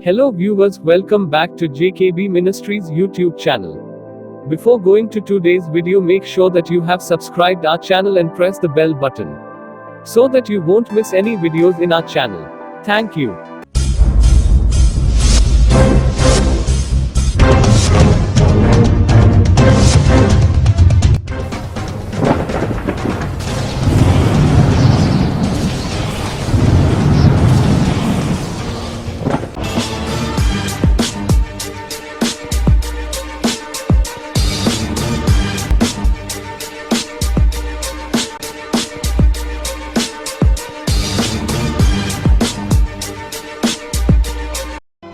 Hello viewers, welcome back to JKB Ministries YouTube channel. Before going to today's video, make sure that you have subscribed our channel and press the bell button so that you won't miss any videos in our channel. Thank you.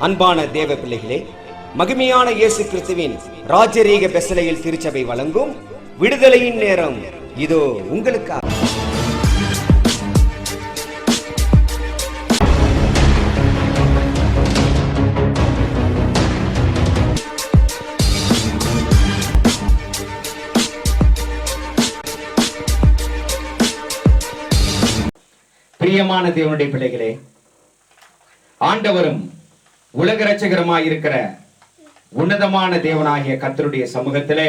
அன்பான தேவ பிள்ளைகளே, மகிமையான இயேசு கிறிஸ்துவின் ராஜரீக பெசலையில் திருச்சபை வழங்கும் விடுதலையின் நேரம் இதோ உங்களுக்காக. பிரியமான தேவனுடைய பிள்ளைகளே, ஆண்டவரும் உலக ரட்சகருமாய் இருக்கிற உன்னதமான தேவனாகிய கர்த்தருடைய சமூகத்திலே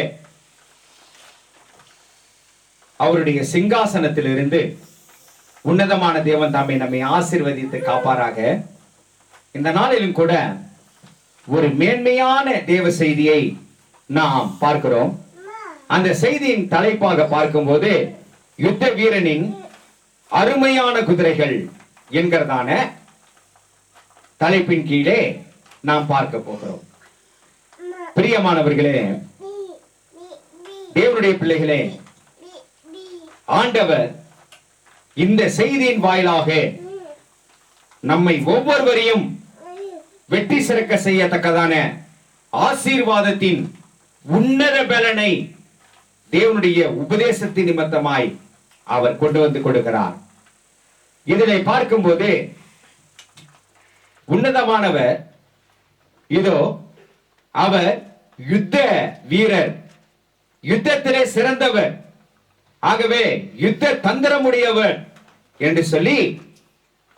அவருடைய சிங்காசனத்திலிருந்து உன்னதமான தேவன் தாமே நம்மை ஆசீர்வதித்து காப்பாராக. இந்த நாளிலும் கூட ஒரு மேன்மையான தேவ செய்தியை நாம் பார்க்கிறோம். அந்த செய்தியின் தலைப்பாக பார்க்கும்போது யுத்த வீரனின் அருமையான குதிரைகள் என்கிறதான தலைப்பின் கீழே நாம் பார்க்க போகிறோம். பிரியமானவர்களே, தேவனுடைய பிள்ளைகளே, ஆண்டவர் இந்த செய்தியின் வாயிலாக நம்மை ஒவ்வொருவரையும் வெற்றி சிறக்க செய்யத்தக்கதான ஆசீர்வாதத்தின் உன்னத பலனை தேவனுடைய உபதேசத்தின் நிமித்தமாய் அவர் கொண்டு வந்து கொடுக்கிறார். இதனை பார்க்கும்போது உன்னதமானவர் இதோ அவர் யுத்த வீரர், யுத்தத்திலே சிறந்தவர், ஆகவே யுத்த தந்திரமுடையவர் என்று சொல்லி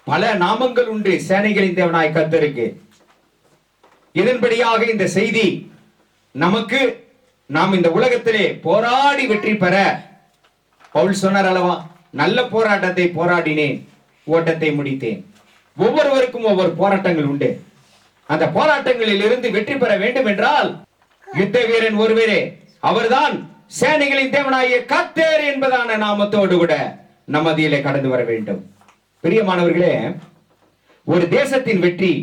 பல நாமங்கள் உண்டு சேனைகளின் தேவனாய் கர்த்தருக்கு. இதன்படியாக இந்த செய்தி நமக்கு, நாம் இந்த உலகத்திலே போராடி வெற்றி பெற, பவுல் சொன்னார் அல்லவா, நல்ல போராட்டத்தை போராடினேன், ஓட்டத்தை முடித்தேன். ஒவ்வொருவருக்கும் ஒவ்வொரு போராட்டங்கள் உண்டு. அந்த போராட்டங்களில் இருந்து வெற்றி பெற வேண்டும் என்றால் யுத்த வீரன் ஒருவரே, அவர்தான் சேனைகளின் தேவனாகிய கர்த்தர் என்பதான நாமத்தோடு கூட நம்மதியிலே கடந்து வர வேண்டும். பிரியமானவர்களே, ஒரு தேசத்தின் வெற்றி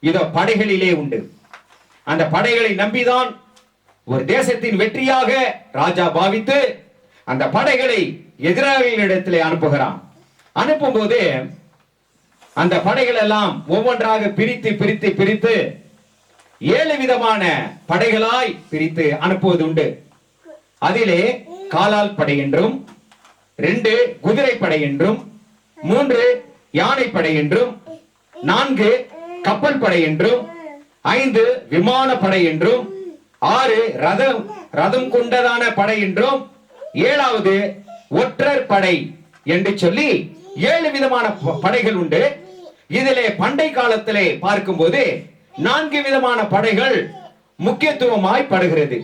இதோ படைகளிலே உண்டு. அந்த படைகளை நம்பிதான் ஒரு தேசத்தின் வெற்றியாக ராஜா பாவித்து அந்த படைகளை எதிராளிகளிடத்திலே அனுப்புகிறான். அனுப்பும் போது அந்த படைகள் எல்லாம் ஒவ்வொன்றாக பிரித்து பிரித்து பிரித்து 7 விதமான படைகளாய் பிரித்து அனுப்புவது உண்டு. அதிலே காலால் படை என்றும், 2 குதிரை படை என்றும், 3 யானை படை என்றும், 4 கப்பல் படை என்றும், 5 விமான படை என்றும், 6 ரதம் கொண்டதான படை என்றும், 7வது ஒற்றர் படை என்று சொல்லி 7 விதமான படைகள் உண்டு. இதிலே பண்டை காலத்திலே பார்க்கும்போது 4 விதமான படைகள் முக்கியத்துவமாய் படுகிறது.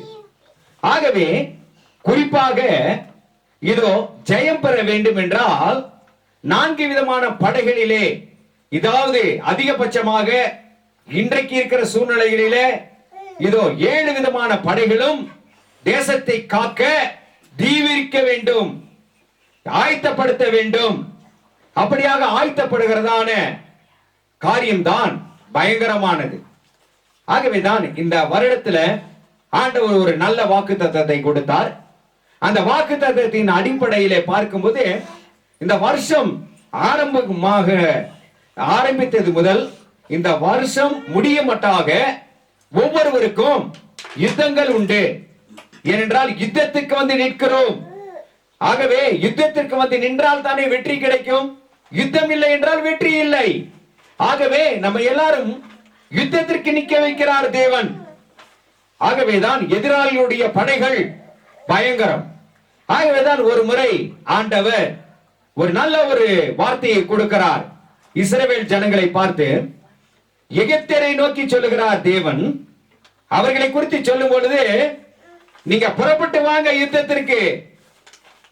ஆகவே குறிப்பாக இதோ ஜெயம் பெற வேண்டும் என்றால் 4 விதமான படைகளிலே, இதாவது அதிகபட்சமாக இன்றைக்கு இருக்கிற சூழ்நிலைகளிலே இதோ 7 விதமான படைகளும் தேசத்தை காக்க தீவிரிக்க வேண்டும், ஆயத்தப்படுத்த வேண்டும். அப்படியாக ஆயத்தப்படுகிறதான காரியம்தான் பயங்கரமானது. ஆகவேதான் இந்த வருடத்துல ஆண்டவர் ஒரு நல்ல வாக்குத்தத்தத்தை கொடுத்தார். அந்த வாக்குத்தத்தத்தின் அடிப்படையிலே பார்க்கும்போது இந்த வருஷம் ஆரம்பித்தது முதல் இந்த வருஷம் முடிய மட்டாக ஒவ்வொருவருக்கும் யுத்தங்கள் உண்டு. ஏனென்றால் யுத்தத்துக்கு வந்து நிற்கிறோம். ஆகவே யுத்தத்திற்கு வந்து நின்றால் தானே வெற்றி கிடைக்கும். யுத்தம் இல்லை என்றால் வெற்றி இல்லை. ஆகவே நம்ம எல்லாரும் யுத்தத்திற்கு நிற்க வைக்கிறார் தேவன். ஆகவேதான் எதிராளியுடைய படைகள் பயங்கரம். ஆகவேதான் ஒரு முறை ஆண்டவர் ஒரு நல்ல ஒரு வார்த்தையை கொடுக்கிறார். இஸ்ரவேல் ஜனங்களை பார்த்து எகிப்தியரை நோக்கி சொல்லுகிறார் தேவன். அவர்களை குறித்து சொல்லும் பொழுது, நீங்க புறப்பட்டு வாங்க யுத்தத்திற்கு,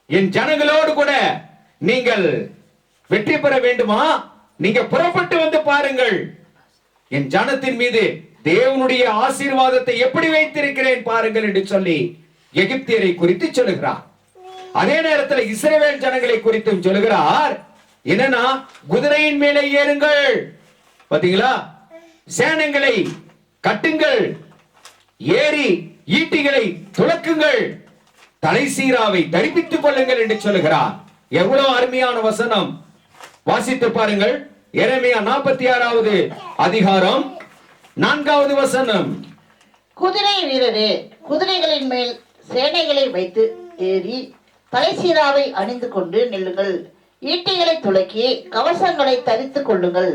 என் ஜனங்களோடு கூட நீங்கள் வெற்றி பெற வேண்டுமா? நீங்க புறப்பட்டு வந்து பாருங்கள், என் ஜனத்தின் மீது தேவனுடைய ஆசீர்வாதத்தை எப்படி வைத்திருக்கிறேன் பாருங்கள் என்று சொல்லி எகிப்தியரை குறித்து சொல்லுகிறார். அதே நேரத்தில் இஸ்ரவேல் ஜனங்களை குறித்தும் சொல்லுகிறார். என்னன்னா, குதிரையின் மேலே ஏறுங்கள், பாத்தீங்களா, சேனங்களை கட்டுங்கள், ஏறி ஈட்டிகளை துலக்குங்கள், தலைசீராவை தரிப்பித்துக் கொள்ளுங்கள் என்று சொல்லுகிறார். எவ்வளவு அருமையான வசனம்! வாசித்து பாருங்கள். எரேமியா 46வது அதிகாரம் 4வது வசனம். குதிரை வீரரே, குதிரைகளின் மேல் சேனைகளை வைத்து ஏறி தலைசீராவை அணிந்து கொண்டு நில்லுங்கள், ஈட்டிகளை துலக்கி கவசங்களை தரித்துக் கொள்ளுங்கள்.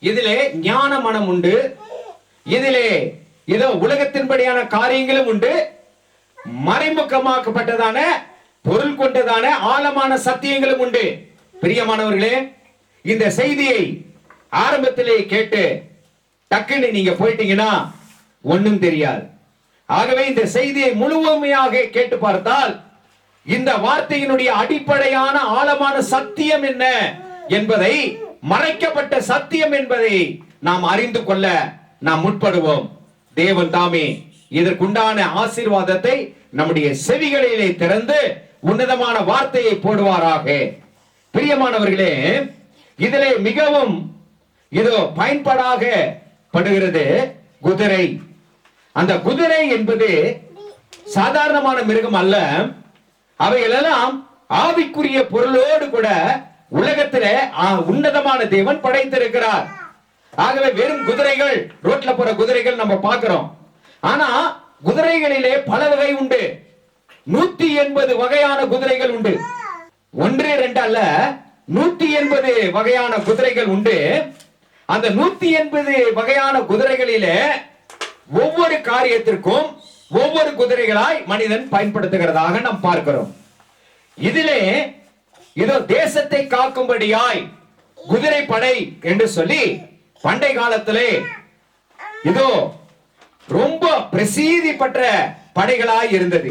இதிலே ஞான மனம் உண்டு, இதிலே இதோ உலகத்தின்படியான காரியங்களும் உண்டு, மறைமுகமாக்கப்பட்டதான பொருள் கொண்டதான ஆழமான சத்தியங்களும் உண்டு. பிரியமானவர்களே, இந்த செய்தியை ஆரம்பத்திலே கேட்டு டக்குன்னு நீங்க போயிட்டீங்கன்னா ஒண்ணும் தெரியாது. ஆகவே இந்த செய்தியை முழுமையாக கேட்டு பார்த்தால் இந்த வார்த்தையினுடைய அடிப்படையான ஆழமான சத்தியம் என்ன என்பதை, மறைக்கப்பட்ட சத்தியம் என்பதை நாம் அறிந்து கொள்ள நாம் முற்படுவோம். தேவன் தாமே இதற்குண்டான ஆசீர்வாதத்தை நம்முடைய செவிகளிலே திறந்து உன்னதமான வார்த்தையை போடுவாராக. பிரியமானவர்களே, இதிலே மிகவும் இதோ பயன்படாக படுகிறது குதிரை. அந்த குதிரை என்பது சாதாரணமான மிருகம் அல்ல. அவைகளெல்லாம் ஆவிக்குரிய பொருளோடு கூட உலகத்திலே உன்னதமான தேவன் படைத்திருக்கிறார். ஆகவே வெறும் குதிரைகள், ரோட்ல போற குதிரைகள் நம்ம பார்க்கிறோம். ஆனா குதிரைகளிலே பல வகை உண்டு. 180 வகையான குதிரைகள் உண்டு. 1 2 அல்ல, 180 வகையான குதிரைகள் உண்டு. அந்த 180 வகையான குதிரைகளிலே ஒவ்வொரு காரியத்திற்கும் ஒவ்வொரு குதிரைகளாய் மனிதன் பயன்படுத்துகிறதாக நாம் பார்க்கிறோம். இதிலே இதோ தேசத்தை காக்கும்படியாய் குதிரை படை என்று சொல்லி பண்டை காலத்திலே இதோ ரொம்ப பிரசித்தி பெற்ற படைகளாய் இருந்தது.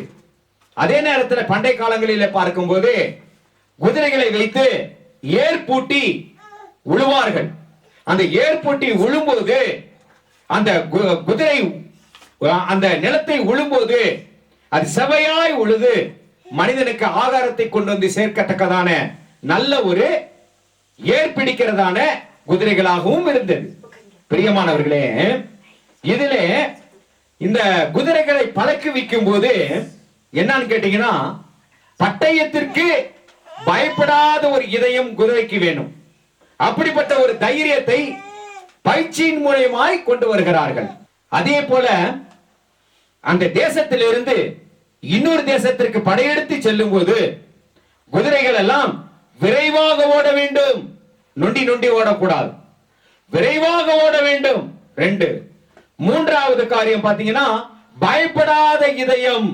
அதே நேரத்தில் பண்டை காலங்களிலே பார்க்கும்போது குதிரைகளை வைத்து ஏர்பூட்டி உழுவார்கள். அந்த ஏர்பூட்டி உழும்போது அந்த குதிரை அந்த நிலத்தை உழும்போது அது செவையாய் உழுது மனிதனுக்கு ஆகாரத்தை கொண்டு வந்து சேர்க்கத்தக்கதான நல்ல ஒரு ஏற்பிடிக்கிறதான குதிரைகளாகவும் இருந்தது. பிரியமானவர்களே, இதிலே இந்த குதிரைகளை பழக்குவிக்கும் போது என்னன்னு கேட்டீங்கன்னா, பட்டயத்திற்கு பயப்படாத ஒரு இதயம் குதிரைக்கு வேணும். அப்படிப்பட்ட ஒரு தைரியத்தை பயிற்சியின் மூலமாய் கொண்டு வருகிறார்கள். அதே போல அந்த தேசத்திலிருந்து இன்னொரு தேசத்திற்கு படையெடுத்து செல்லும் போது குதிரைகள் எல்லாம் விரைவாக ஓட வேண்டும், நொண்டி நொண்டி ஓடக்கூடாது, விரைவாக ஓட வேண்டும். 2 மூன்றாவது காரியம் பாத்தீங்கன்னா, பயப்படாத இதயம்.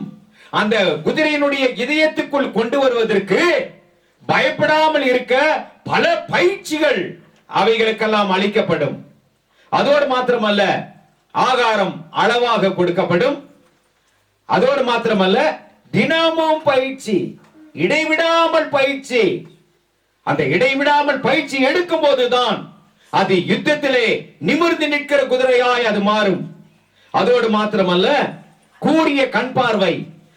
அந்த குதிரையினுடைய இதயத்துக்குள் கொண்டு வருவதற்கு பயப்படாமல் இருக்க பல பயிற்சிகள் அவைகளுக்கெல்லாம் அளிக்கப்படும். அதோடு மாத்திரமல்ல, ஆகாரம் அளவாக கொடுக்கப்படும். அதோடு மாத்திரமல்ல, தினமும் பயிற்சி, இடைவிடாமல் பயிற்சி. அந்த இடைவிடாமல் பயிற்சி எடுக்கும் போதுதான் அது யுத்தத்திலே நிமிர்ந்து நிற்கிற குதிரையாய் அது மாறும். அதோடு மாத்திரமல்ல, கூரிய கண் பார்வை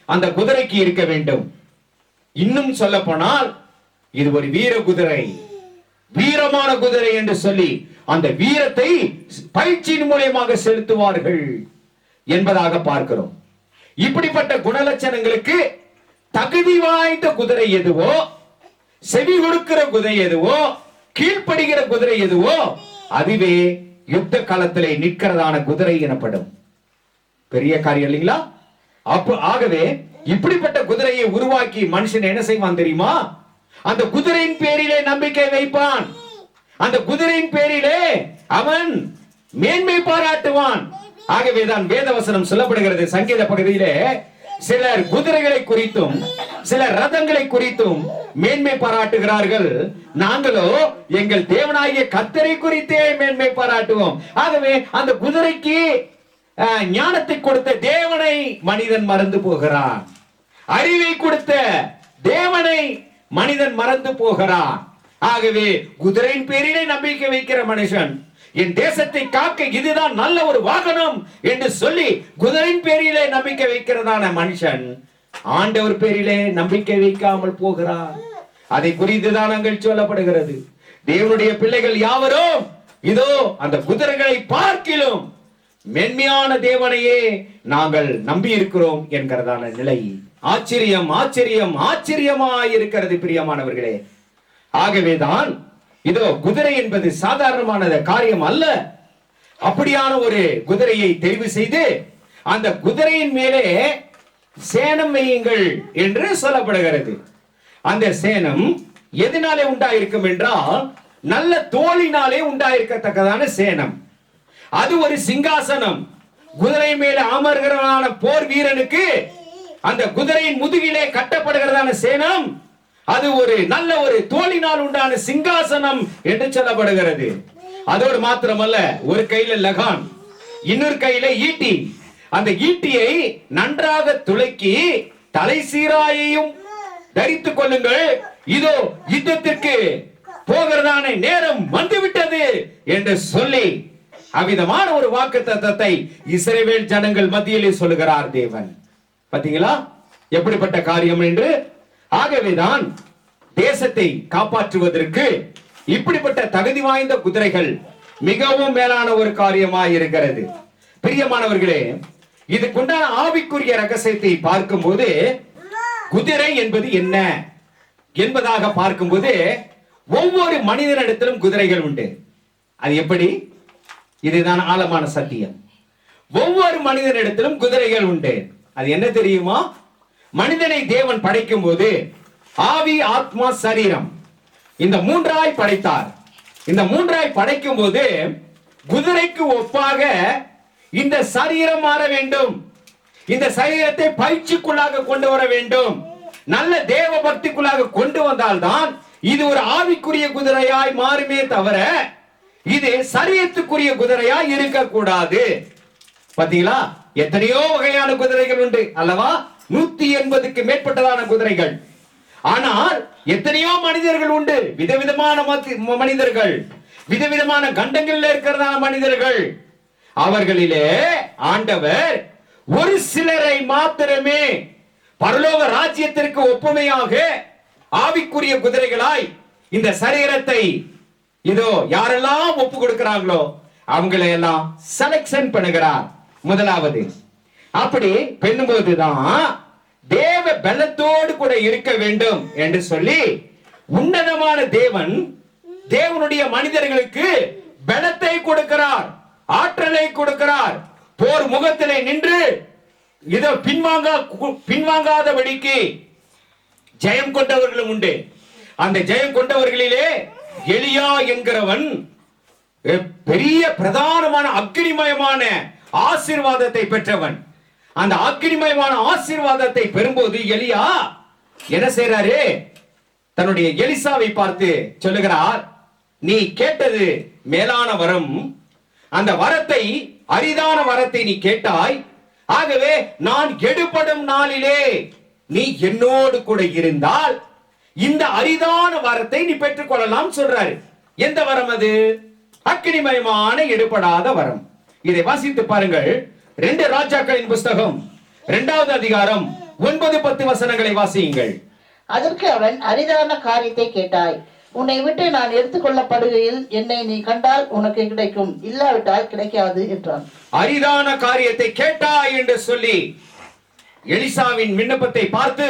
அந்த குதிரைக்கு இருக்க வேண்டும். இன்னும் சொல்ல போனால் இது ஒரு வீர குதிரை, வீரமான குதிரை என்று சொல்லி அந்த வீரத்தை பயிற்சியின் மூலமாக செலுத்துவார்கள் என்பதாக பார்க்கிறோம். இப்படிப்பட்ட குணலட்சணங்களுக்கு தகுதி வாய்ந்த குதிரை எதுவோ, செவி கொடுக்கிற குதிரை எதுவோ, கீழ்ப்படுகிற குதிரை எதுவோ, அதுவே யுத்த காலத்திலே நிற்கிறதான குதிரை எனப்படும். பெரிய காரியம் இல்லைங்களா? ஆகவே இப்படிப்பட்ட குதிரையை உருவாக்கி மனுஷன் என்ன செய்வான் தெரியுமா? அந்த குதிரையின் பேரிலே நம்பிக்கை வைப்பான். அந்த குதிரையின் பேரிலே அவன் மேன்மை பாராட்டுவான். ஆகவேதான் வேதவசனம் சொல்லப்படுகிறது. சங்கீத பகுதியிலே சிலர் குதிரைகளை குறித்தும் சிலர் ரதங்களை குறித்தும் மேன்மை பாராட்டுகிறார்கள். நாங்களோ எங்கள் தேவனாகிய கர்த்தரை குறித்தே மேன்மை பாராட்டுவோம். ஆகவே அந்த குதிரைக்கு ஞானத்தை கொடுத்த தேவனை மனிதன் மறந்து போகிறான். அறிவை கொடுத்த தேவனை மனிதன் மறந்து போகிறான். ஆகவே குதிரையின் பேரிலே நம்பிக்கை வைக்கிற மனுஷன் என் தேசத்தை காக்க இதுதான் நல்ல ஒரு வாகனம் என்று சொல்லி குதிரையின் பேரிலே நம்பிக்கை வைக்கிறதான மனுஷன் ஆண்டவர் பேரிலே நம்பிக்கை வைக்காமல் போகிறார். அதை குறித்துதான் அங்கே சொல்லப்படுகிறது. தேவனுடைய பிள்ளைகள் யாவரும் இதோ அந்த குதிரைகளை பார்க்கிலும் மென்மையான தேவனையே நாங்கள் நம்பி இருக்கிறோம் என்கிறதான நிலை ஆச்சரியம் ஆச்சரியம் ஆச்சரியமாய் இருக்கிறது பிரியமானவர்களே. ஆகவேதான் இதோ குதிரை என்பது சாதாரணமான காரியம் அல்ல. அப்படியான ஒரு குதிரையை தெரிவு செய்து அந்த குதிரையின் மேலே சேணம் வையுங்கள் என்று சொல்லப்படுகிறது. அந்த சேணம் எதனாலே உண்டாயிருக்கும் என்றால் நல்ல தோலினாலே உண்டாயிருக்கத்தக்கதான சேணம். அது ஒரு சிங்காசனம். குதிரை மேலே அமர்கிறதான போர் வீரனுக்கு அந்த குதிரையின் முதுகிலே கட்டப்படுகிறதான சேணம் அது ஒரு நல்ல ஒரு தோலினால் உண்டான சிங்காசனம் என்று சொல்லப்படுகிறது. அதோடு மாத்திரமல்ல, ஒரு கையில லகான், இன்னொரு கையில ஈட்டி. அந்த ஈட்டியை நன்றாக துளைக்கி தலை சீராயையும் தரித்துக் கொள்ளுங்கள், இதோ யுத்தத்திற்கு போகிறதான நேரம் வந்துவிட்டது என்று சொல்லி அவ்விதமான ஒரு வாக்குத்தத்தத்தை இஸ்ரவேல் ஜனங்கள் மத்தியிலே சொல்லுகிறார் தேவன். பாத்தீங்களா எப்படிப்பட்ட காரியம் என்று. ஆகவேதான் தேசத்தை காப்பாற்றுவதற்கு இப்படிப்பட்ட தகுதி வாய்ந்த குதிரைகள் மிகவும் மேலான ஒரு காரியமாய் இருக்கிறது. பிரியமானவர்களே, இதுக்குண்டான ஆவிக்குரிய ரகசியத்தை பார்க்கும்போது குதிரை என்பது என்ன என்பதாக பார்க்கும்போது ஒவ்வொரு மனிதனிடத்திலும் குதிரைகள் உண்டு. அது எப்படி? இதுதான் ஆழமான சத்தியம். ஒவ்வொரு மனிதனிடத்திலும் குதிரைகள் உண்டு. அது என்ன தெரியுமா? மனிதனை தேவன் படைக்கும் போது ஆவி, ஆத்மா, சரீரம் இந்த மூன்றாய் படைத்தார். இந்த மூன்றாய் படைக்கும் போது குதிரைக்கு ஒப்பாக இந்த சரீரம் மாற வேண்டும். இந்த சரீரத்தை பயிற்சிக்குள்ளாக கொண்டு வர வேண்டும். நல்ல தேவ பக்திக்குள்ளாக கொண்டு வந்தால்தான் இது ஒரு ஆவிக்குரிய குதிரையாய் மாறுமே தவிர இது சரீரத்துக்குரிய குதிரையாய் இருக்கக்கூடாது. பாத்தீங்களா, எத்தனையோ வகையான குதிரைகள் உண்டு அல்லவா? 180க்கு மேற்பட்டதான குதிரைகள். ஆனால் எத்தனையோ மனிதர்கள் உண்டு, விதவிதமான மனிதர்கள், விதவிதமான கண்டங்களில் இருக்கிறதான மனிதர்கள். அவர்களிலே ஆண்டவர் ஒரு சிலரை மாத்திரமே பரலோக ராஜ்யத்திற்கு ஒப்புமையாக ஆவிக்குரிய குதிரைகளாய் இந்த சரீரத்தை இதோ யாரெல்லாம் ஒப்பு கொடுக்கிறாங்களோ அவங்களை எல்லாம் செலக்ஷன் பண்ணுகிறார். முதலாவது அப்படி பெண்ணும்போதுதான் தேவ பலத்தோடு கூட இருக்க வேண்டும் என்று சொல்லி உன்னதமான தேவன் தேவனுடைய மனிதர்களுக்கு பலத்தை கொடுக்கிறார், ஆற்றலை கொடுக்கிறார். போர் முகத்திலே நின்று இதோ பின்வாங்காதபடிக்கு ஜெயம் கொண்டவர்களும் உண்டு. அந்த ஜெயம் கொண்டவர்களிலே எலியா என்கிறவன் பெரிய பிரதானமான அக்னிமயமான ஆசீர்வாதத்தை பெற்றவன். அந்த அக்னிமயமான ஆசீர்வாதத்தை பெறும்போது எலியா என்ன செய்றாரு? தன்னுடைய எலிசாவை பார்த்து சொல்லுகிறார், நீ கேட்டது மேலான வரம், அந்த வரத்தை அரிதான வரத்தை நீ கேட்டாய். ஆகவே நான் எடுபடும் நாளிலே நீ என்னோடு கூட இருந்தால் இந்த அரிதான வரத்தை நீ பெற்றுக் கொள்ளலாம் சொல்றாரு. எந்த வரம் அது? அக்னிமயமான எடுபடாத வரம். இதை வாசித்து பாருங்கள். 2 ராஜாக்களின் புஸ்தகம் 2வது அதிகாரம் 9-10 வசனங்களை வாசியுங்கள். அதற்கு அவன், அரிதான காரியத்தை கேட்டாய், உன்னை விட்டு நான் எடுத்துக்கொள்ளப்படுகையில் என்னை நீ கண்டால் உனக்கு கிடைக்கும், இல்லாவிட்டால் கிடைக்காது என்றான். அரிதான காரியத்தை கேட்டாய் என்று சொல்லி எலிசாவின் விண்ணப்பத்தை பார்த்து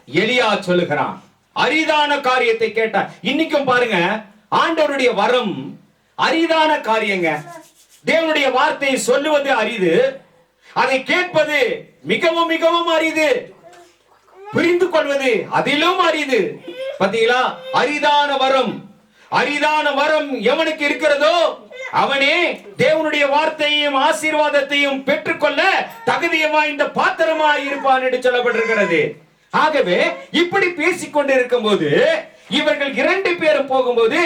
எலியா சொல்லுகிறான், அரிதான காரியத்தை கேட்டாய். இன்னைக்கும் பாருங்க, ஆண்டவருடைய வரம் அரிதான காரியங்க. தேவனுடைய வார்த்தையை சொல்லுவது அரிது, அதை கேட்பது மிகவும் மிகவும் அரிது, புரிந்து கொள்வது அதிலும் அரிது. பாத்தீங்களா? அரிதான வரம். அரிதான வரம் எவனுக்கு இருக்கிறதோ அவனே தேவனுடைய வார்த்தையையும் ஆசீர்வாதத்தையும் பெற்றுக்கொள்ள தகுதிய வாய்ந்த பாத்திரமாய் இருப்பான் என்று சொல்லப்பட்டிருக்கிறது. ஆகவே இப்படி பேசிக்கொண்டு இருக்கும்போது இவர்கள் 2 பேரும் போகும்போது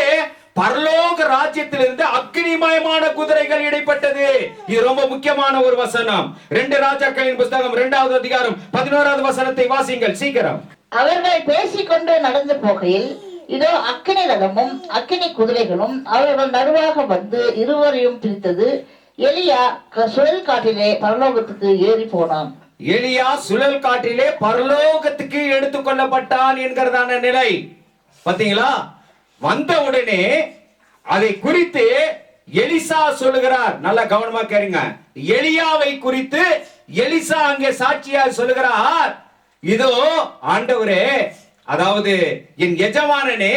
பரலோக ராஜ்யத்திலிருந்து அக்னிமயமான குதிரைகள் இடைப்பட்டது. இது ரொம்ப முக்கியமான ஒரு வசனம். 2 ராஜாக்களின் புத்தகம் 2வது அதிகாரம் 11வது வசனத்தை வாசிங்கள் சீக்கிரம். அவர்கள் பேசிக்கொண்டு நடந்து போகையில் இதோ அக்கினி ரதமும் அக்கினி குதிரைகளும் அவர்கள் நடுவாக வந்து இருவரையும் பிரித்தது. எலியா சுழல் காற்றிலே பரலோகத்துக்கு ஏறி போனான். எலியா சுழல் காற்றிலே பரலோகத்துக்கு எடுத்துக் கொள்ளப்பட்டான் என்கிறதான நிலை பாத்தீங்களா? வந்த உடனே அதை குறித்து எலிசா சொல்லுகிறார். நல்லா கவனமா கேளுங்க. எலியாவை குறித்து எலிசா அங்கே சாட்சியா சொல்லுகிறார். இதோ ஆண்டவரே, அதாவது என் எஜமானனே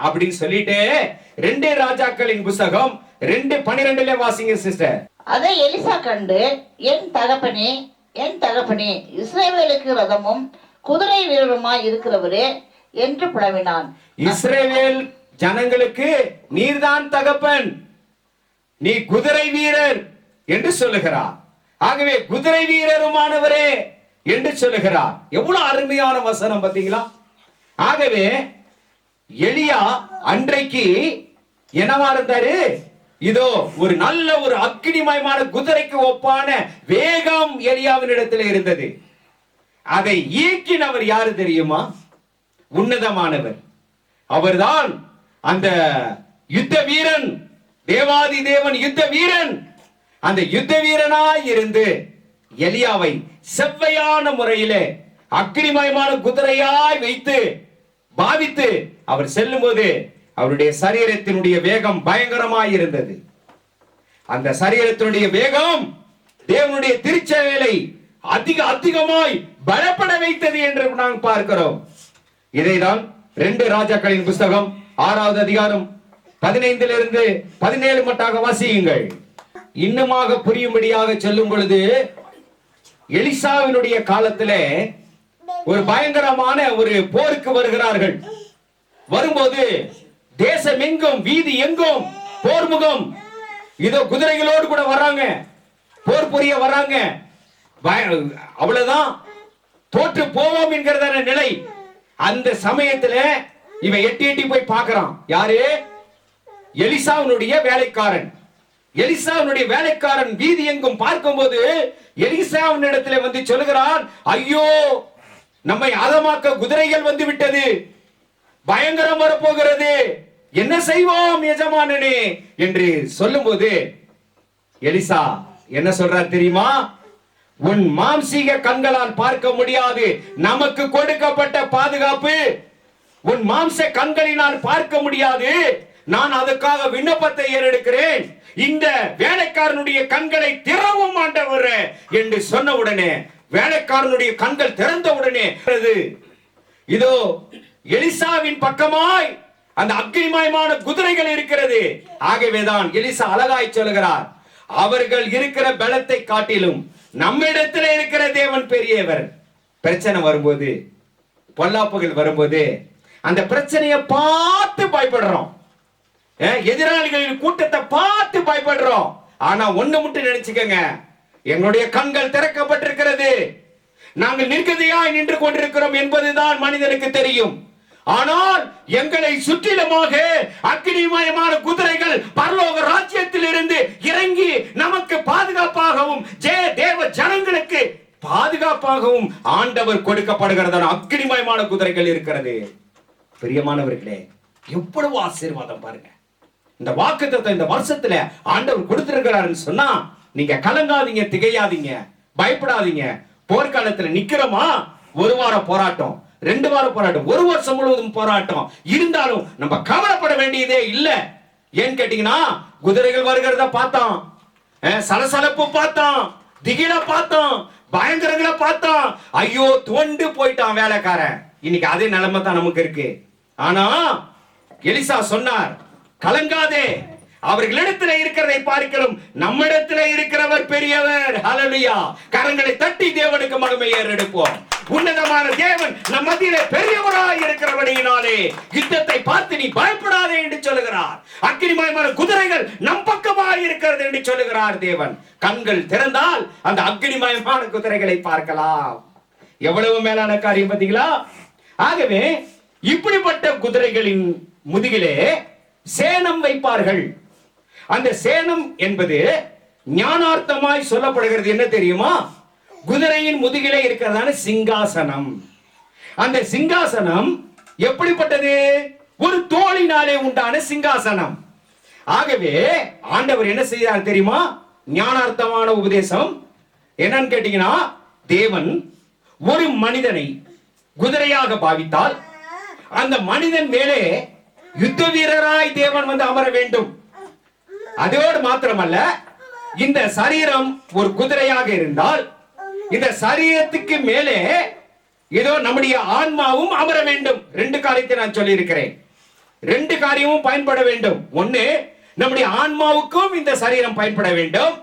அப்படின்னு சொல்லிட்டு 2 ராஜாக்களின் புத்தகம் 2:12 வாசிங்க சிஸ்டர். அதை எலிசா கண்டு, என் தகப்பனே, என் தகப்பனே, இஸ்ரவேலுக்கு ரதமும் குதிரை வீரருமாய் இருக்கிறவரே என்று புலம்பினான். இஸ்ரவேல் ஜனங்களுக்கு நீர்தான் தகப்பன், நீ குதிரை வீரர் என்று சொல்லுகிறார். ஆகவே குதிரை வீரருமானவரே என்று சொல்லுகிறார். எவ்வளவு அருமையான வசனம் பாத்தீங்களா? ஆகவே எலியா அன்றைக்கு என்னவா இருந்தாரு? இதோ ஒரு நல்ல ஒரு அக்னிமயமான குதிரைக்கு ஒப்பான வேகம் எலியாவின் இடத்துல இருந்தது. அதை இயக்கினவர் யாரு தெரியுமா? உன்னதமானவர். அவர்தான் அந்த யுத்த வீரன், தேவாதி தேவன் யுத்த வீரன். அந்த யுத்த வீரனாய் இருந்து எலியாவை செவ்வையான முறையிலே அக்னிமயமான குதிரையாய் வைத்து பாவித்து அவர் செல்லும் போது அவருடைய சரீரத்தினுடைய வேகம் பயங்கரமாய் இருந்தது. அந்த சரீரத்தினுடைய வேகம் தேவனுடைய திருச்செயலை அதிகமாய் பலப்பட வைத்தது என்று நாம் பார்க்கிறோம். இதைதான் 2 ராஜாக்களின் புத்தகம் 6வது அதிகாரம் 15 17 மட்டாக வாசியுங்கள். இன்னுமாக புரியும்படியாக சொல்லும் பொழுது எலிசாவினுடைய காலத்திலே ஒரு பயங்கரமான ஒரு போருக்கு வருகிறார்கள். வரும்போது தேசம் எங்கும் வீதி எங்கும் போர் முகம். இதோ குதிரைகளோடு கூட வர்றாங்க, போர் புரிய வர்றாங்க. அவ்வளவுதான், தோற்று போவோம் என்கிறதான நிலை. அந்த சமயத்துல இவன் எட்டி போய் பார்க்கிறான். யாரு? எலிசாவினுடைய வேலைக்காரன். எலிசாவினுடைய வேலைக்காரன் வீதி எங்கும் பார்க்கும்போது எலிசாவின் இடத்துல வந்து சொல்லுகிறான், ஐயோ, நம்மை அதமாக்க குதிரைகள் வந்து விட்டது, பயங்கரம் வரப்போகிறது, என்ன செய்வோம் எஜமானனே என்று சொல்லும்போது எலிசா என்ன சொல்றார் தெரியுமா? உன் மாம்சீக கண்களால் பார்க்க முடியாது நமக்கு கொடுக்கப்பட்ட பாதுகாப்பு உன் மாம்ச கண்களினால் பார்க்க முடியாது. நான் அதுக்காக விண்ணப்பத்தை ஏறெடுக்கிறேன். இந்த வேலைக்காரனுடைய கண்களை திறவும் ஆண்டவர் என்று சொன்ன உடனே வேலைக்காரனுடைய கண்கள் திறந்த உடனே இதோ எலிசாவின் பக்கமாய் அந்த அக்னிமயமான குதிரைகள் இருக்கிறது. ஆகவேதான் எலிசா அழகாய் சொல்லுகிறார், அவர்கள் இருக்கிற பலத்தை காட்டிலும் நம்மிடத்தில் இருக்கிற தேவன் பெரியவர். பிரச்சனை வரும்போது, பொல்லாப்புகள் வரும்போது அந்த பிரச்சனையை பார்த்து பயப்படுறோம், எதிராளிகளின் கூட்டத்தை பார்த்து பயப்படுறோம். ஆனா ஒண்ணு மட்டும் நினைச்சுக்கங்க, எங்களுடைய கண்கள் திறக்கப்பட்டிருக்கிறது, நாங்கள் நிர்கதியாய் நின்று கொண்டிருக்கிறோம் என்பதுதான் மனிதனுக்கு தெரியும். ஆனால் எங்களை சுற்றிலுமாக அக்னிமயமான குதிரைகள் பரலோக ராஜ்யத்தில் இருந்து இறங்கி நமக்கு பாதுகாப்பாகவும் தேவ ஜனங்களுக்கு பாதுகாப்பாகவும் ஆண்டவர் கொடுக்கப்படுகிறதான அக்னிமயமான குதிரைகள் இருக்கிறது. பிரியமானவர்களே, எவ்வளவு ஆசீர்வாதம் பாருங்க. இந்த வாக்குத்தத்தம் இந்த வருஷத்துல ஆண்டவர் கொடுத்திருக்கிறாருன்னு சொன்னா நீங்க கலங்காதீங்க, திகையாதீங்க, பயப்படாதீங்க. போர்க்காலத்துல நிக்கிறோமா, 1 வார போராட்டம், 2 வார போராட்டம், 1 வருஷம் முழுவதும் போராட்டம் இருந்தாலும் நம்ம கவலைப்பட வேண்டியதே இல்ல. ஏன் கேட்டீங்கன்னா, குதிரைகள் வருகிறத பார்த்தோம், சலசலப்பு பார்த்தோம், திகில பார்த்தோம், பயங்கரங்களை பார்த்தோம். ஐயோ, துவண்டு போயிட்டான் வேலைக்காரன். இன்னைக்கு அதே நிலைமை தான் நமக்கு இருக்கு. ஆனா எலிசா சொன்னார், கலங்காதே, அவர்களிடத்தில் இருக்கிறதை பார்க்கிறோம் நம்மிடத்தில் இருக்கிறவர் பெரியவர். ஹல்லேலூயா. கரங்களை தட்டி தேவனுக்கு மகிமை ஏறெடுப்போம். உன்னதமான தேவன் நம் மத்தியிலே பெரியவராய் இருக்கிறபடியினாலே யுத்தத்தை பார்த்து நீ பயப்படாதே என்று சொல்லுகிறார். அக்கினிமயமான குதிரைகள் நம் பக்கமாய் இருக்கிறது என்று சொல்லுகிறார் தேவன். கண்கள் திறந்தால் அந்த அக்கினிமயமான குதிரைகளை பார்க்கலாம். எவ்வளவு மேலான காரியம் பார்த்தீங்களா? ஆகவே இப்படிப்பட்ட குதிரைகளின் முதுகிலே சேணம் வைப்பார்கள். அந்த சேணம் என்பது ஞானார்த்தமாய் சொல்லப்படுகிறது. என்ன தெரியுமா? குதிரையின் முதுகிலே இருக்கிறதான சிங்காசனம். அந்த சிங்காசனம் எப்படிப்பட்டது? ஒரு தோளினாலே உண்டான சிங்காசனம். ஆகவே ஆண்டவர் என்ன செய்தார் தெரியுமா? ஞானார்த்தமான உபதேசம் என்னன்னு கேட்டீங்கன்னா, தேவன் ஒரு மனிதனை குதிரையாக பாவித்தால் அந்த மனிதன் மேலே யுத்த வீரராய் தேவன் வந்து அமர வேண்டும். அதோடு மாத்திரமல்ல, இந்த சரீரம் ஒரு குதிரையாக இருந்தால் இந்த சரீரத்துக்கு மேலே ஏதோ நம்முடைய ஆன்மாவும் அமர வேண்டும். ரெண்டு காரியத்தை நான் சொல்லி இருக்கிறேன். ரெண்டு காரியமும் பயன்பட வேண்டும். ஒண்ணு, நம்முடைய ஆன்மாவுக்கும் இந்த சரீரம் பயன்பட வேண்டும்.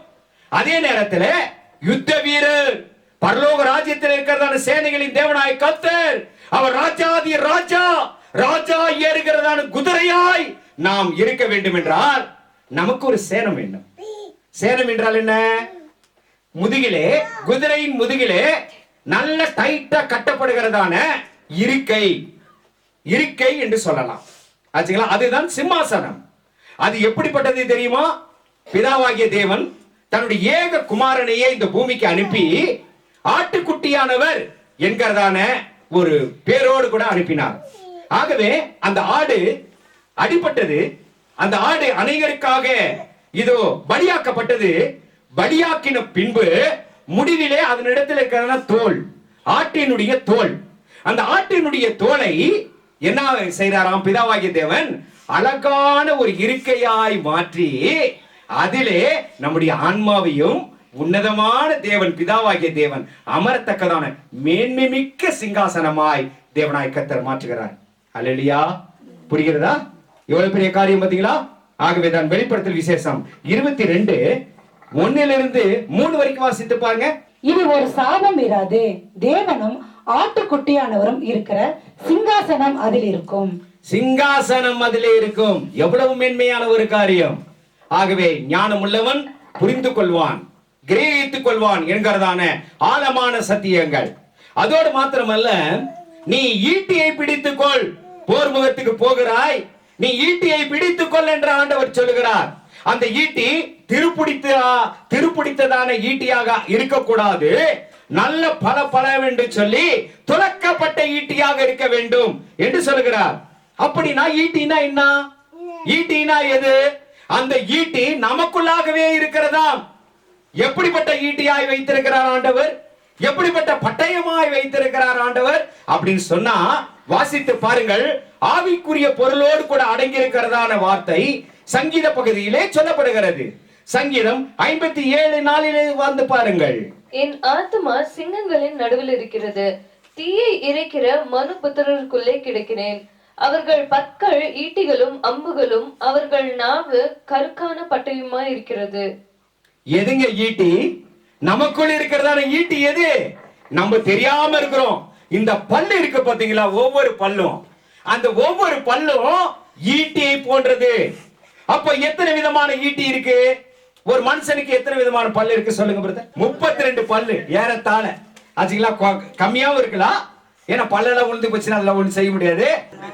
அதே நேரத்தில் யுத்த வீரர், பரலோக ராஜ்யத்தில் இருக்கிறதான சேனைகளின் தேவனாய் கர்த்தர், அவர் ராஜாதி ராஜா, ராஜா ஏறுகிறதான குதிரையாய் நாம் இருக்க வேண்டும் என்றால் நமக்கு ஒரு சேனம் வேண்டும். சேனம் என்றால் என்ன? முதுகிலே, குதிரையின் முதுகிலே நல்ல டைட்டா கட்டப்படுகிறதான இருக்கை, இருக்கை என்று சொல்லலாம். அதுதான் சிம்மாசனம். அது எப்படிப்பட்டது தெரியுமா? பிதாவாகிய தேவன் தன்னுடைய ஏக குமாரனையே இந்த பூமிக்கு அனுப்பி ஆட்டுக்குட்டியானவர் என்கிறதான ஒரு பேரோடு கூட அனுப்பினார். ஆகவே அந்த ஆடு அடிபட்டது. அந்த ஆடு அநேகருக்காக இதோ பலியாக்கப்பட்டது. பலியாக்கின பின்பு முடிவிலே அதனிடத்தில் இருக்கிற தோல், ஆட்டினுடைய தோல், அந்த ஆட்டினுடைய தோலை என்ன செய்தாராம் பிதாவாகிய தேவன்? அழகான ஒரு இருக்கையாய் மாற்றி அதிலே நம்முடைய ஆன்மாவையும் உன்னதமான தேவன் பிதாவாகிய தேவன் அமரத்தக்கதான மேன்மை மிக்க சிங்காசனமாய் தேவனாய் கர்த்தர் மாற்றுகிறார். அல்லேலூயா. புரிகிறதா? எவ்வளவு பெரிய காரியம் பார்த்தீங்களா? ஆகவே தான் வெளிப்படுத்தல் விசேஷம் 22:1-3 வரைக்கும் வாசித்து பாருங்க. இது ஒரு சாபம் இராது. தேவனும் ஆட்டுக்குட்டியானவரும் இருக்கிற சிங்காசனம் அதில் இருக்கும். சிங்காசனம் அதிலே இருக்கும். எவ்வளவு மேன்மையான ஒரு காரியம். ஆகவே ஞானம் உள்ளவன் புரிந்து கொள்வான், கிரகித்துக் கொள்வான் என்கிறதான ஆழமான சத்தியங்கள். அதோடு மாத்திரமல்ல, நீ ஈட்டியை பிடித்துக்கொள், போர் முகத்துக்கு போகிறாய், நீ ஈட்டியை பிடித்துக்கொள் என்று ஆண்டவர் சொல்லுகிறார். அந்த ஈட்டி திருப்பிடித்ததான ஈட்டியாக இருக்கக்கூடாது, நல்ல பல என்று சொல்லி துலக்கப்பட்ட ஈட்டியாக இருக்க வேண்டும் என்று சொல்லுகிறார். அப்படின்னா ஈட்டினா என்ன? ஈட்டினா எது? அந்த ஈட்டி நமக்குள்ளாகவே இருக்கிறதா? எப்படிப்பட்ட ஈட்டியாய் வைத்திருக்கிறார் ஆண்டவர்? எப்படிப்பட்ட பட்டயமாய் வைத்திருக்கிறார் ஆண்டவர் அப்படின்னு சொன்னா வாசித்து பாருங்கள். ஆவிக்குரிய பொருளோடு கூட அடங்கி இருக்கிறதான வார்த்தை சங்கீத பகுதியிலே சொல்லப்படுகிறது. சங்கீதம் 57:4 வந்து பாருங்கள். என் ஆத்துமா சிங்கங்களின் நடுவில் இருக்கிறது, தீயை இறைக்கிற மனுபுத்திரருக்குள்ளே கிடக்கிறேன். அவர்கள் பற்கள் ஈட்டிகளும் அம்புகளும், அவர்கள் நாவு கருக்கான பட்டயமா இருக்கிறது. எதுங்க ஈட்டி? நமக்குள் இருக்கிறதான ஈட்டி எது? நம்ம தெரியாம இருக்கிறோம். இந்த பல்லு இருக்கு பாத்தீங்களா? ஒவ்வொரு பல்லும், அந்த ஒவ்வொரு பல்லும் ஈட்டியை போன்றது. அப்ப எத்தனை விதமான ஈட்டி இருக்கு? ஒரு மனுஷனுக்கு எத்தனை விதமான பல்லு இருக்கு சொல்லுங்க பிரதர்? 32 பல்லு ஏறத்தாழ. ஆச்சுங்களா? கம்மியாவும் இருக்கலாம், ஏன்னா பல்லெல்லாம் உழுந்து போச்சுன்னா அதெல்லாம் ஒண்ணு செய்ய முடியாது.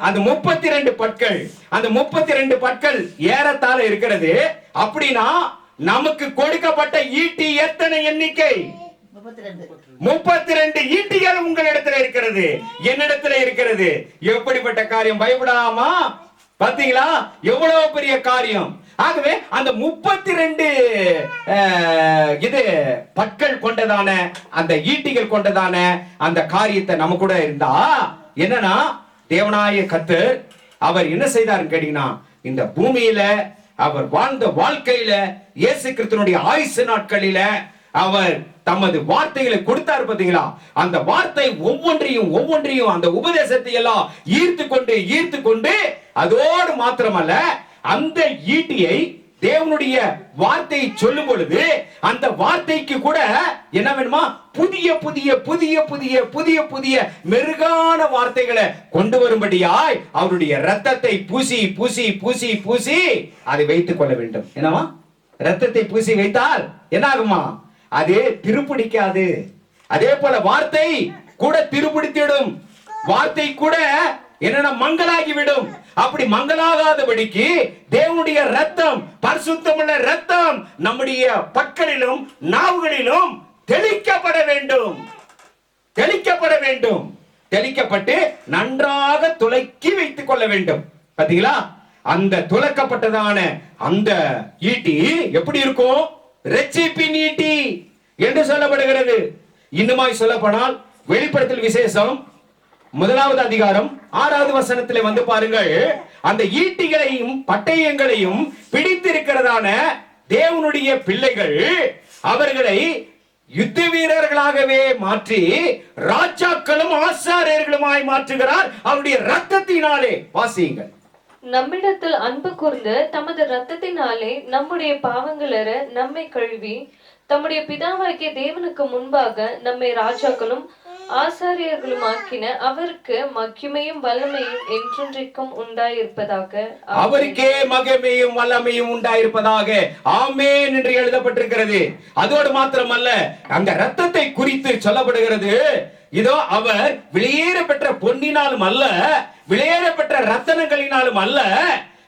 அந்த 32 பற்கள், அந்த 32 பற்கள் ஏறத்தாழ இருக்கிறது. அப்படின்னா நமக்கு கொடுக்கப்பட்ட ஈட்டி எத்தனை எண்ணிக்கை? 32 ஈட்டிகள் உங்களிடத்தில் இருக்கிறது, என்னிடத்தில் இருக்கிறது. எப்படிப்பட்ட காரியம்! பயப்படாமா? பாத்தீங்களா எவ்வளவு பெரிய காரியம். ஆகவே அந்த 32 இது பற்கள் கொண்டதான, அந்த ஈட்டிகள் கொண்டதான அந்த காரியத்தை நம்ம கூட இருந்தா என்னன்னா, தேவனாய கர்த்தர் அவர் என்ன செய்தார் கேட்டீங்கன்னா, இந்த பூமியில அவர் வாழ்ந்த வாழ்க்கையில, இயேசு கிறிஸ்துவினுடைய ஆயுசு நாட்களில அவர் தமது வார்த்தைகளை கொடுத்தார் பாத்தீங்களா? அந்த வார்த்தை ஒவ்வொன்றையும் அந்த உபதேசத்தை எல்லாம் ஈர்த்து கொண்டு அதோடு மாத்திரமல்ல, அந்த ஈட்டியை தேவனுடைய வார்த்தையை சொல்லும் பொழுது அந்த வார்த்தைக்கு கூட என்ன வேணுமா? புதிய புதிய புதிய புதிய புதிய புதிய மெருகான வார்த்தைகளை கொண்டு வரும்படியாய் அவருடைய ரத்தத்தை பூசி பூசி பூசி பூசி அதை வைத்துக் கொள்ள வேண்டும். என்னவா? ரத்தத்தை பூசி வைத்தால் என்ன ஆகுமா? அது திருப்பிடிக்காது. அதே போல வார்த்தை கூட திருப்பிடித்திடும். வார்த்தை கூட என்னன்னா மங்களாகிவிடும். அப்படி மங்களாகாதபடிக்கு தேவனுடைய ரத்தம், பரிசுத்தமுள்ள ரத்தம் நம்முடைய பற்களிலும் நாவுகளிலும் தெளிக்கப்பட வேண்டும். தெளிக்கப்பட வேண்டும். தெளிக்கப்பட்டு நன்றாக துலக்கி வைத்துக் கொள்ள வேண்டும். பாத்தீங்களா? அந்த துலக்கப்பட்டதான அந்த ஈட்டி எப்படி இருக்கும்? இரட்சிப்பின் ஈட்டி என்று சொல்லப்படுகிறது. இன்னுமாய் சொல்லப்போனால் வெளிப்படுத்தல் விசேஷம் 1வது அதிகாரம் 6வது வசனத்திலே வந்து பாருங்கள். அந்த ஈட்டிகளையும் பட்டயங்களையும் பிடித்திருக்கிறதான தேவனுடைய பிள்ளைகள் அவர்களை யுத்த வீரர்களாகவே மாற்றி ராஜாக்களும் ஆசாரியர்களுமாய் மாற்றுகிறார் அவருடைய ரத்தத்தினாலே. வாசியுங்கள். நம்மிடத்தில் அன்பு கூர்ந்து தமது ரத்தத்தினாலே நம்முடைய பாவங்களற நம்மை கழுவி தம்முடைய பிதாவாகிய தேவனுக்கு முன்பாக நம்மை ராஜாக்களும் ஆசாரியர்களும் ஆக்கின அவருக்கு மகிமையும் வல்லமையும் என்றென்றைக்கும் உண்டாயிருப்பதாக. அவருக்கே மகிமையும் வல்லமையும் உண்டாயிருப்பதாக. ஆமென் என்று எழுதப்பட்டிருக்கிறது. அதோடு மாத்திரமல்ல, அந்த ரத்தத்தை குறித்து சொல்லப்படுகிறது. இதோ அவர் விலையேற பெற்ற பொன்னினாலும் அல்ல, விலையேற பெற்ற ரத்தனங்களினாலும் அல்ல,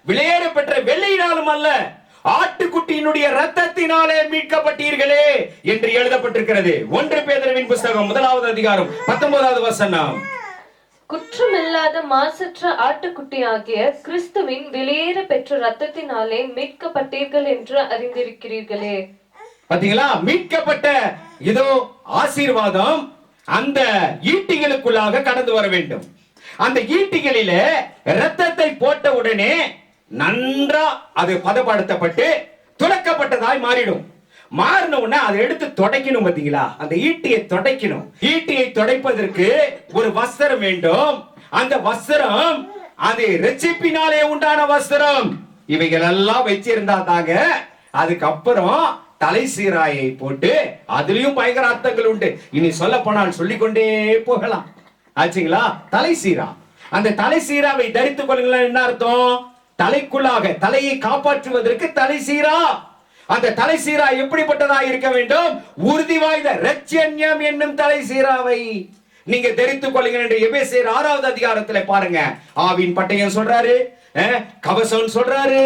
விலையேற பெற்ற வெள்ளியினாலும் அல்ல, ஆட்டுக்குட்டியினுடைய ரத்தத்தினாலே மீட்கப்பட்டீர்களே என்று எழுதப்பட்டிருக்கிறது. 1 பேதுருவின் புத்தகம் 1வது அதிகாரம் 19வது வசனம். குற்றமில்லாத மாசற்ற ஆட்டுக்குட்டி ஆகிய கிறிஸ்துவின் வெளியேற பெற்ற ரத்தத்தினாலே மீட்கப்பட்டீர்கள் என்று அறிந்திருக்கிறீர்களே. பாத்தீங்களா? மீட்கப்பட்ட இதோ ஆசீர்வாதம் அந்த ஈட்டிகளுக்குள்ளாக கடந்து வர வேண்டும். அந்த ஈட்டிகளிலே ரத்தத்தை போட்ட உடனே நன்றா அது பதப்படுத்தப்பட்டு துலக்கப்பட்டதாய் மாறிடும். மாறின உடனே அதை எடுத்து துடைக்கணும். பாத்தீங்களா? அந்த ஈட்டியை துடைக்கணும். ஈட்டியை துடைப்பதற்கு ஒரு வஸ்திரம் வேண்டும். அந்த வஸ்திரம் அது இரட்சிப்பினாலே உண்டான வஸ்திரம். இவைகள் எல்லாம் வச்சிருந்தா தாங்க அதுக்கப்புறம் தலை சீராயை போட்டு, அதுலயும் பயங்கர அர்த்தங்கள் உண்டு. இனி சொல்ல போனால் சொல்லிக்கொண்டே போகலாம். ஆச்சுங்களா? தலை சீரா. அந்த தலை சீராவை தரித்துக் கொள்ளுங்கள். என்ன அர்த்தம்? தலைக்குள்ளாக தலையை காப்பாற்றுவதற்கு தலை சீரா. அந்த தலை சீரா எப்படிப்பட்டதா இருக்க வேண்டும்? உறுதி வாய்ந்த இரட்சண்யம் என்னும் தலை சீராவை நீங்க தரித்துக் கொள்ளுங்கள் என்று எபேசியர் 6வது அதிகாரத்துல பாருங்க. ஆவின் பட்டயம் சொல்றாரு, கவசம் சொல்றாரு,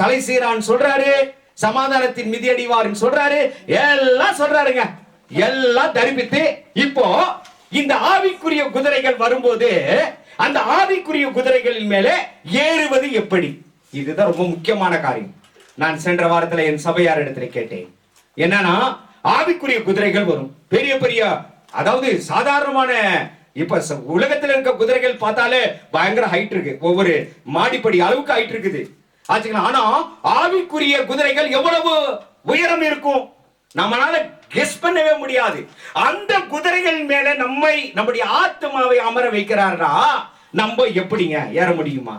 தலை சீரான்னு சொல்றாரு, சமாதானத்தின் மிதியடிவார்னு சொல்றாரு, எல்லாம் சொல்றாருங்க. எல்லாம் தரிப்பித்து இப்போ இந்த ஆவிக்குரிய குதிரைகள் வரும்போது அந்த ஆவிக்குரிய குதிரைகளின் மேலே ஏறுவது எப்படி? இதுதான் ரொம்ப முக்கியமான காரியம். நான் சென்ற வாரத்துல என் சபையார் இடத்துல கேட்டேன். என்னன்னா, ஆவிக்குரிய குதிரைகள் வரும். பெரிய பெரிய, அதாவது சாதாரணமான, இப்ப உலகத்துல இருக்க குதிரைகள் பார்த்தாலே பயங்கர ஹைட் இருக்கு. ஒவ்வொரு மாடிப்படி அளவுக்கு ஹைட் இருக்குது. ஆச்சுங்களா? ஆனா ஆவிக்குரிய குதிரைகள் எவ்வளவு உயரம் இருக்கும் நம்மளால கெஸ் பண்ணவே முடியாது. அந்த குதிரைகள் மேல நம்முடைய ஆத்மாவை அமர வைக்கிறாரா, நம்ம எப்படிங்க ஏற முடியுமா?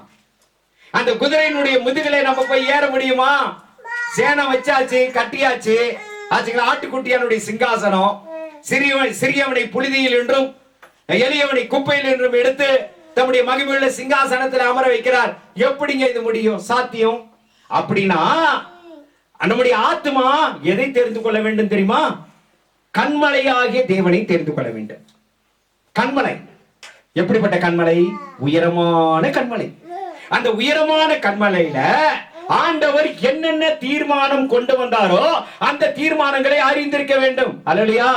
அந்த குதிரையினுடைய முதுகலை நம்ம போய் ஏற முடியுமா? சேனை வச்சாச்சு, கட்டியாச்சு. ஆச்சுங்களா? ஆட்டுக்குட்டியானுடைய சிங்காசனம். சிறியவனை புழுதியில் என்றும் எளியவனை குப்பையில் என்றும் எடுத்து தம்முடைய மகிமையுள்ள சிங்காசனத்தில் அமர வைக்கிறார். எப்படிங்க இது முடியும்? சாத்தியம்? அப்படின்னா நம்முடைய ஆத்மா எதை தெரிந்து கொள்ள வேண்டும் தெரியுமா? கண்மலையாகிய தேவனை தெரிந்து கொள்ள வேண்டும். கண்மலை எப்படிப்பட்ட கண்மலை? உயரமான கண்மலை. அந்த உயரமான கண்மலையில ஆண்டவர் என்னென்ன தீர்மானம் கொண்டு வந்தாரோ அந்த தீர்மானங்களை அறிந்திருக்க வேண்டும். அல்லேலூயா,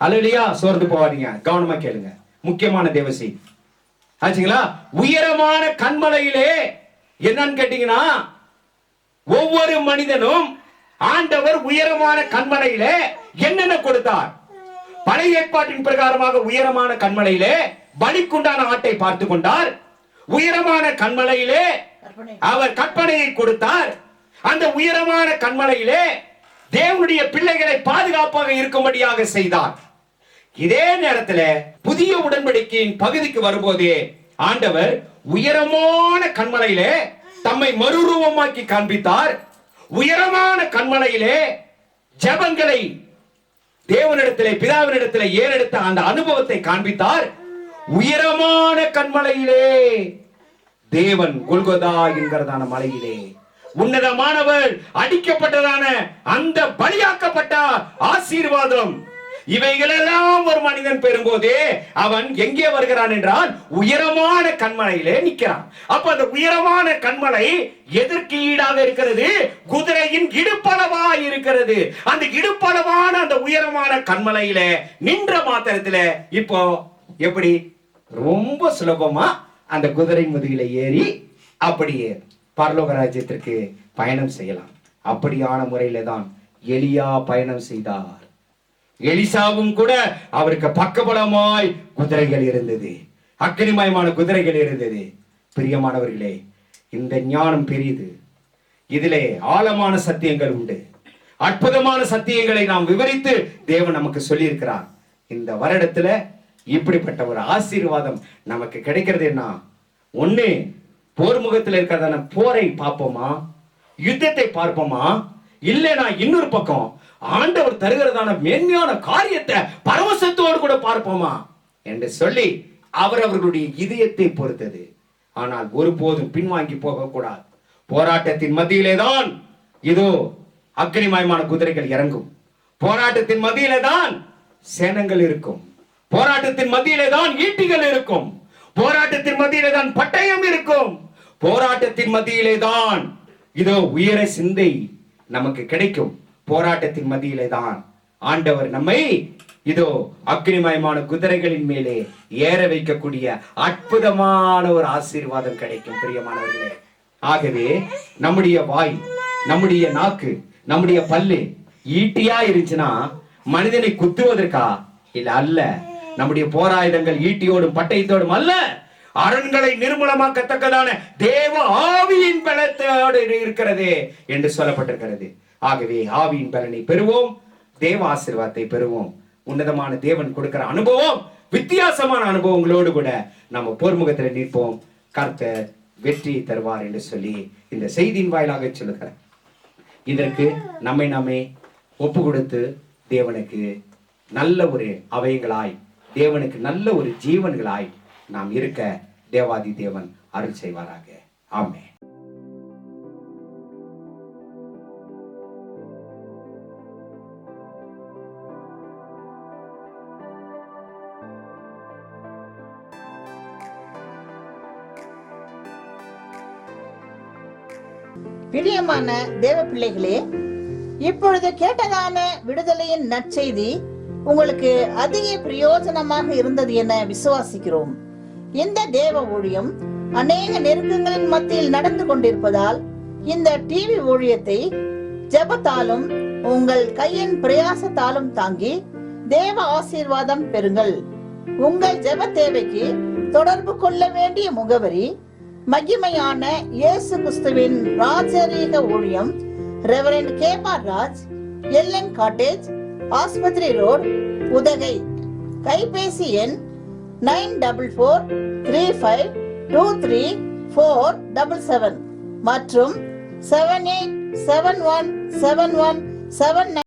அல்லேலூயா. சோர்ந்து போவாதீங்க, கவனமா கேளுங்க. முக்கியமான தேவசி ஆச்சுங்களா? உயரமான கண்மலையிலே என்னன்னு கேட்டீங்கன்னா, ஒவ்வொரு மனிதனும் ஆண்டவர் உயரமான கண்மலையிலே என்னென்ன கொடுத்தார்? பழைய ஏற்பாட்டின் பிரகாரமாக உயரமான கண்மலையிலே பலிக்குண்டான ஆட்டை பார்த்து கொண்டார். உயரமான கண்மலையிலே அவர் கற்பனையை கொடுத்தார். அந்த உயரமான கண்மலையிலே தேவனுடைய பிள்ளைகளை பாதுகாப்பாக இருக்கும்படியாக செய்தார். இதே நேரத்தில் புதிய உடன்படிக்கையின் பகுதிக்கு வரும்போதே ஆண்டவர் உயரமான கண்மலையிலே தம்மை மறுரூபமாக்கி காண்பித்தார். உயரமான கண்மலையிலே ஜெபங்களை தேவனிடத்திலே பிதாவினிடத்திலே ஏறெடுத்த அந்த அனுபவத்தை காண்பித்தார். உயரமான கண்மலையிலே தேவன் கொல்கொதா என்கிறதான மலையிலே உன்னதமானவர் அடிக்கப்பட்டதான அந்த பலியாக்கப்பட்ட ஆசீர்வாதம் இவைகளெல்லாம் ஒரு மனிதன் பெறும்போதே அவன் எங்கே வருகிறான் என்றால் உயரமான கண்மலையிலே நிற்கிறான். அப்ப அந்த உயரமான கண்மலை எதற்கு ஈடாக இருக்கிறது? குதிரையின் இடுப்பளவா இருக்கிறது. அந்த இடுப்பளவான அந்த உயரமான கண்மலையில நின்ற மாத்திரத்துல இப்போ எப்படி ரொம்ப சுலபமா அந்த குதிரை முதுகில ஏறி அப்படியே பரலோக ராஜ்யத்திற்கு பயணம் செய்யலாம். அப்படியான முறையில தான் எலியா பயணம் செய்தார். எலிசாவும் கூட அவருக்கு பக்கபலமாய் குதிரைகள் இருந்தது, அக்கினிமயமான குதிரைகள் இருந்தது. பிரியமானவர்களே, இந்த ஞானம் பெரியது. இதிலே ஆழமான சத்தியங்கள் உண்டு. அற்புதமான சத்தியங்களை நாம் விவரித்து தேவன் நமக்கு சொல்லி இருக்கிறார். இந்த வருடத்துல இப்படிப்பட்ட ஒரு ஆசீர்வாதம் நமக்கு கிடைக்கிறது. என்ன ஒண்ணு, போர் முகத்தில் இருக்கிறதான போரை பார்ப்போமா, யுத்தத்தை பார்ப்போமா, இல்லைனா இன்னொரு பக்கம் ஆண்டவர் தருகிறதான மேன்மையான காரியத்தை பரவசத்தோடு கூட பார்ப்போமா என்று சொல்லி அவர்களுடைய இதயத்தை பொறுத்தது. ஆனால் ஒருபோதும் பின்வாங்கி போக கூடாது. போராட்டத்தின் மத்தியிலே தான் இதோ அக்னிமயமான குதிரைகள் இறங்கும். போராட்டத்தின் மத்தியிலே தான் சேனங்கள் இருக்கும். போராட்டத்தின் மத்தியிலே தான் ஈட்டிகள் இருக்கும். போராட்டத்தின் மத்தியிலே தான் பட்டயம் இருக்கும். போராட்டத்தின் மத்தியிலே தான் இதோ உயர சிந்தை நமக்கு கிடைக்கும். போராட்டத்தின் மத்தியிலே தான் ஆண்டவர் நம்மை இதோ அக்னிமயமான குதிரைகளின் மேலே ஏற வைக்கக்கூடிய அற்புதமான ஒரு ஆசீர்வாதம் கிடைக்கும். பிரியமானவர்களே, ஆகவே நம்முடைய வாய், நம்முடைய நாக்கு, நம்முடைய பல்லு ஈட்டியா இருந்துச்சுன்னா மனிதனை குத்துவதற்கா இல்ல அல்ல. நம்முடைய போராயுதங்கள் ஈட்டியோடும் பட்டயத்தோடும் அல்ல, அரண்களை நிர்மூலமாக்கத்தக்கதான தேவ ஆவியின் பலத்தோடு இருக்கிறது என்று சொல்லப்பட்டிருக்கிறது. ஆகவே ஆவியின் பலனை பெறுவோம், தேவ ஆசீர்வாதத்தை பெறுவோம். உன்னதமான தேவன் கொடுக்கிற அனுபவம், வித்தியாசமான அனுபவங்களோடு கூட நம்ம போர்முகத்தில் நிற்போம். கர்த்தர் வெற்றி தருவார் என்று சொல்லி இந்த செய்தியின் வாயிலாக சொல்லுகிறேன். இதற்கு நம்மை நாமே ஒப்பு கொடுத்து தேவனுக்கு நல்ல ஒரு அவயங்களாய், தேவனுக்கு நல்ல ஒரு ஜீவன்களாய் நாம் இருக்க தேவாதி தேவன் அருள் செய்வாராக. ஆமென். பிரியமான தேவ பிள்ளைகளே, இப்பொழுது கேட்டதான விடுதலையின் நற்செய்தி உங்களுக்கு அதிக பிரயோஜனமாக இருந்தது என விசுவாசிக்கிறோம். இந்த தேவ ஊழியம் அநேக நெருக்கங்களின் மத்தியில் நடந்து கொண்டிருப்பதால் இந்த டிவி ஊழியத்தை ஜெபத்தாலும் உங்கள் கையின் பிரயாசத்தாலும் தாங்கி தேவ ஆசீர்வாதம் பெறுங்கள். உங்கள் ஜெப தேவைக்கு தொடர்பு கொள்ள வேண்டிய முகவரி: மகிமையான இயேசு கிறிஸ்துவின் ராஜரீக ஊழியம், reverend Kebar Raj, L N cottage, ஆஸ்பத்திரி ரோட், உதகை. கைபேசி எண் 9435234477 மற்றும் 78717179